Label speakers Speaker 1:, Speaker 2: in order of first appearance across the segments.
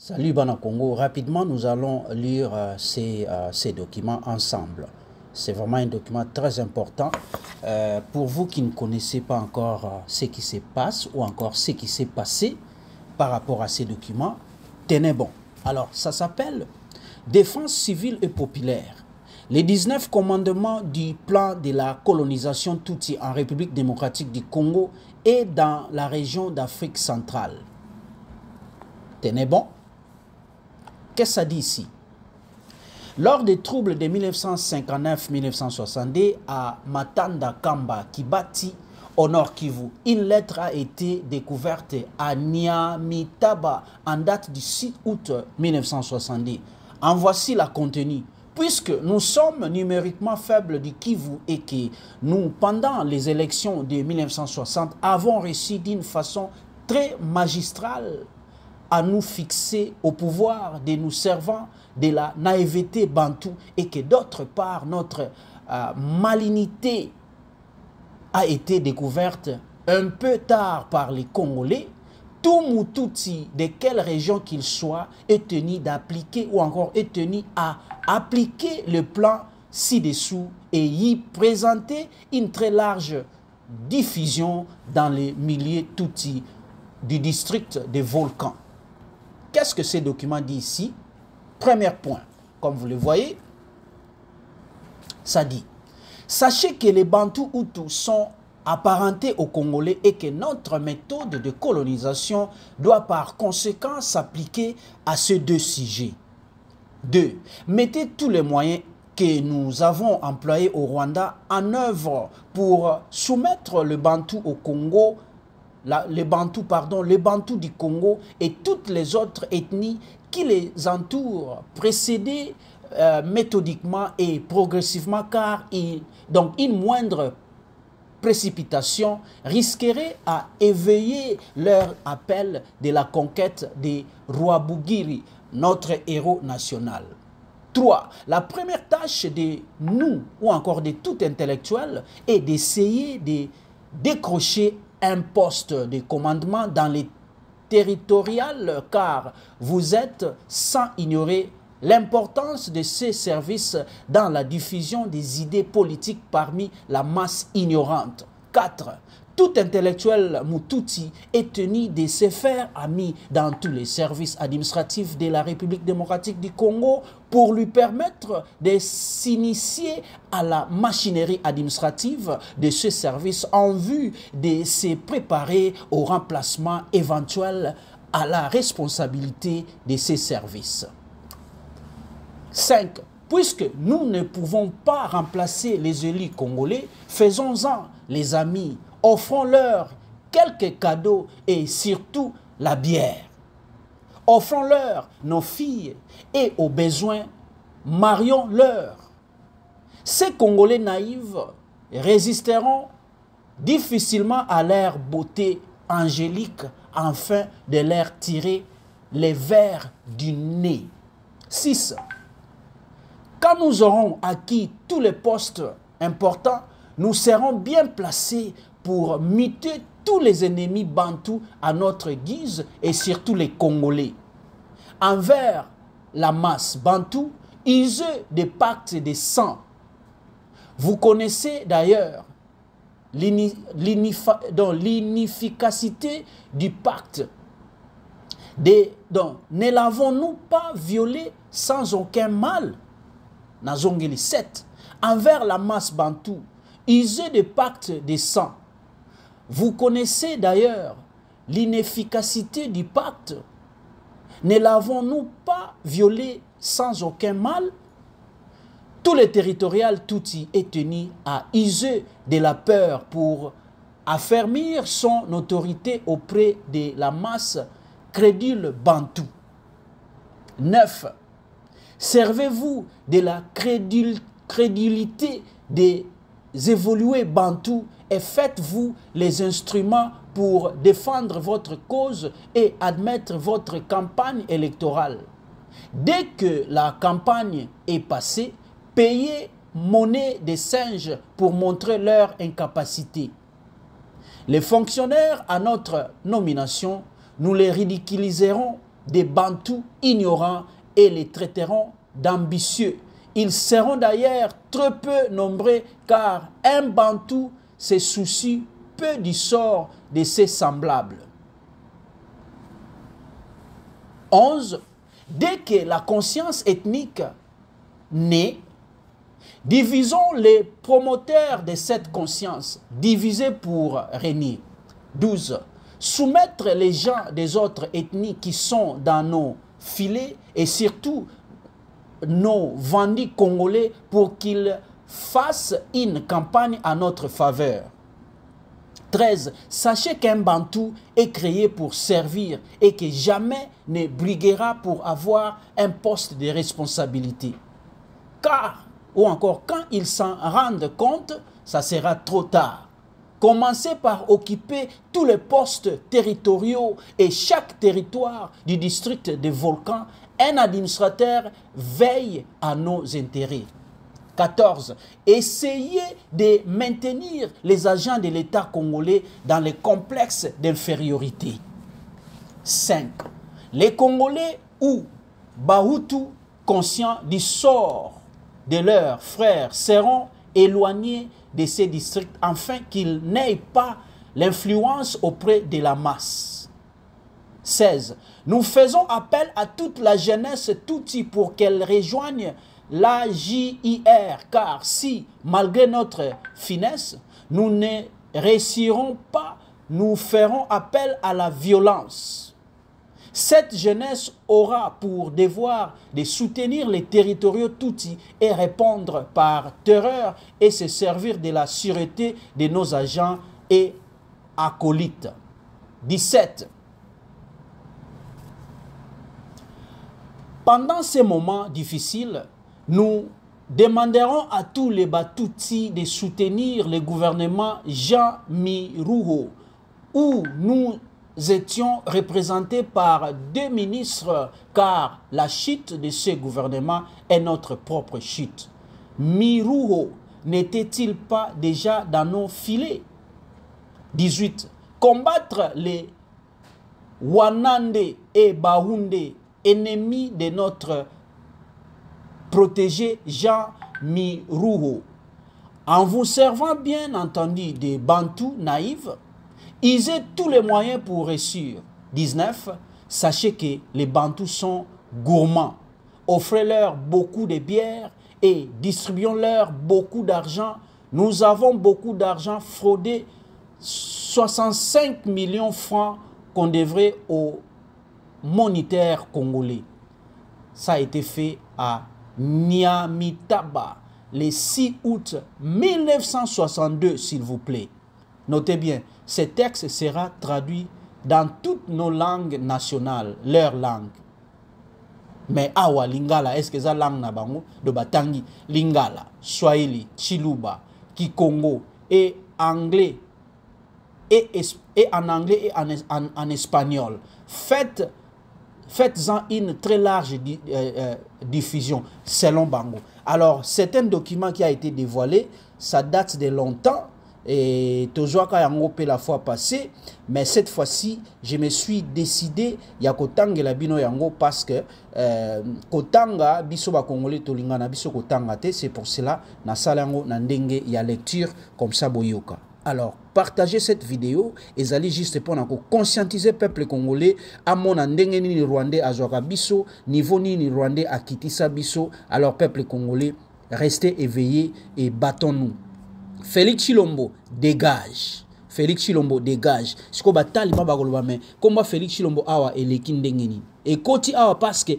Speaker 1: Salut Bana Congo, rapidement nous allons lire ces documents ensemble. C'est vraiment un document très important pour vous qui ne connaissez pas encore ce qui se passe ou encore ce qui s'est passé par rapport à ces documents. Tenez bon. Alors ça s'appelle Défense civile et populaire. Les 19 commandements du plan de la colonisation Tutsi en République démocratique du Congo et dans la région d'Afrique centrale. Tenez bon. Qu'est-ce que ça dit ici? Lors des troubles de 1959-1962 à Matanda Kamba, Kibati, au Nord Kivu, une lettre a été découverte à Nyamitaba en date du 6 août 1970. En voici la contenu. Puisque nous sommes numériquement faibles du Kivu et que nous, pendant les élections de 1960, avons réussi d'une façon très magistrale à nous fixer au pouvoir de nous servant de la naïveté bantou et que d'autre part notre malignité a été découverte un peu tard par les Congolais, tout Moutouti, de quelle région qu'il soit, est tenu d'appliquer ou encore est tenu à appliquer le plan ci-dessous et y présenter une très large diffusion dans les milliers Tutsi du district des volcans. Qu'est-ce que ces documents disent ici? Premier point, comme vous le voyez, ça dit, sachez que les Bantous Hutus sont apparentés aux Congolais et que notre méthode de colonisation doit par conséquent s'appliquer à ces deux sujets. 2. Mettez tous les moyens que nous avons employés au Rwanda en œuvre pour soumettre le Bantou au Congo, les Bantous du Congo et toutes les autres ethnies qui les entourent, précédées méthodiquement et progressivement, car donc une moindre précipitation risquerait à éveiller leur appel de la conquête des Rwabugiri, notre héros national. 3. La première tâche de nous, ou encore de tout intellectuel, est d'essayer de décrocher un poste de commandement dans les territoriales, car vous êtes sans ignorer l'importance de ces services dans la diffusion des idées politiques parmi la masse ignorante. 4. Tout intellectuel Moutouti est tenu de se faire ami dans tous les services administratifs de la République démocratique du Congo pour lui permettre de s'initier à la machinerie administrative de ce service en vue de se préparer au remplacement éventuel à la responsabilité de ces services. 5. Puisque nous ne pouvons pas remplacer les élus congolais, faisons-en les amis. Offrons-leur quelques cadeaux et surtout la bière. Offrons-leur nos filles et aux besoins, marions-leur. Ces Congolais naïfs résisteront difficilement à leur beauté angélique afin de leur tirer les vers du nez. 6. Quand nous aurons acquis tous les postes importants, nous serons bien placés pour muter tous les ennemis bantous à notre guise et surtout les Congolais. Envers la masse bantou, useux des pactes de sang. Vous connaissez d'ailleurs l'inefficacité du pacte. Donc, ne l'avons-nous pas violé sans aucun mal? Nazongeli 7. Envers la masse bantou, useux des pactes de sang. Vous connaissez d'ailleurs l'inefficacité du pacte. Ne l'avons-nous pas violé sans aucun mal? Tout le territorial Tutsi est tenu à user de la peur pour affermir son autorité auprès de la masse crédule bantou. 9. Servez-vous de la crédulité des évolués bantous et faites-vous les instruments pour défendre votre cause et admettre votre campagne électorale. Dès que la campagne est passée, payez monnaie des singes pour montrer leur incapacité. Les fonctionnaires à notre nomination, nous les ridiculiserons des Bantous ignorants et les traiteront d'ambitieux. Ils seront d'ailleurs très peu nombreux car un Bantou se soucie peu du sort de ses semblables. 11. Dès que la conscience ethnique naît, divisons les promoteurs de cette conscience, divisés pour régner. 12. Soumettre les gens des autres ethnies qui sont dans nos filets et surtout nos vendus congolais pour qu'ils fassent une campagne à notre faveur. 13. Sachez qu'un Bantou est créé pour servir et que jamais ne briguera pour avoir un poste de responsabilité. Car, ou encore quand ils s'en rendent compte, ça sera trop tard. Commencez par occuper tous les postes territoriaux et chaque territoire du district de Volcan, un administrateur veille à nos intérêts. 14. Essayez de maintenir les agents de l'État congolais dans les complexes d'infériorité. 5. Les Congolais ou Bahutu conscients du sort de leurs frères seront éloignés de ces districts afin qu'ils n'aient pas l'influence auprès de la masse. 16. Nous faisons appel à toute la jeunesse Tutsi pour qu'elle rejoigne l'AJIR, car si, malgré notre finesse, nous ne réussirons pas, nous ferons appel à la violence. Cette jeunesse aura pour devoir de soutenir les territoriaux Tutsi et répondre par terreur et se servir de la sûreté de nos agents et acolytes. 17. Pendant ces moments difficiles, nous demanderons à tous les Batutsi de soutenir le gouvernement Jean Mirouho, où nous étions représentés par 2 ministres, car la chute de ce gouvernement est notre propre chute. Mirouho n'était-il pas déjà dans nos filets? 18. Combattre les Wanande et Bahunde, ennemis de notre protégé Jean Mirouho. En vous servant bien entendu des Bantous naïfs, usez tous les moyens pour réussir. 19. Sachez que les Bantous sont gourmands. Offrez-leur beaucoup de bière et distribuons-leur beaucoup d'argent. Nous avons beaucoup d'argent fraudé, 65 millions de francs qu'on devrait aux monitaires congolais. Ça a été fait à Nyamitaba, le 6 août 1962, s'il vous plaît. Notez bien, ce texte sera traduit dans toutes nos langues nationales, leur langue. Mais awa lingala, est-ce que ça langue na bango de batangi lingala, swahili, chiluba, kikongo et anglais et en anglais et en espagnol. Faites-en une très large diffusion selon Bango. Alors, c'est un document qui a été dévoilé, ça date de longtemps, et Tozoaka Yango la fois passée, mais cette fois-ci, je me suis décidé, ya kotanga la bino yango parce que kotanga biso ba congolais tolingana biso kotanga te, c'est pour cela na salango na ndenge ya lecture comme ça boyoka. Alors, partagez cette vidéo et allez juste pour conscientiser le peuple congolais à mon ndenge ni rwandais à Joaka biso, niveau ni rwandais à Kitisa biso. Alors, peuple congolais, restez éveillés et battons-nous. Félix Tshilombo, dégage. Félix Tshilombo, dégage. Ce qu'on batali ma bagolba mais comment Félix Tshilombo awa eleki ndengeni. Et koti awa parce que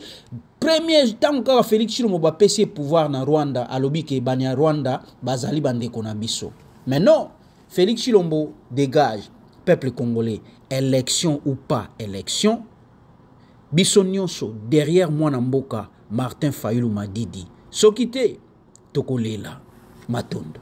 Speaker 1: premier temps que Félix Tshilombo ba pesi pouvoir na Rwanda, alobi ke banya Rwanda bazali bandeko na biso. Mais non, Félix Tshilombo dégage. Peuple congolais, élection ou pas élection, biso nyonso derrière moi Mboka, Martin Fayulu Madidi. Sokite tokolela matondo.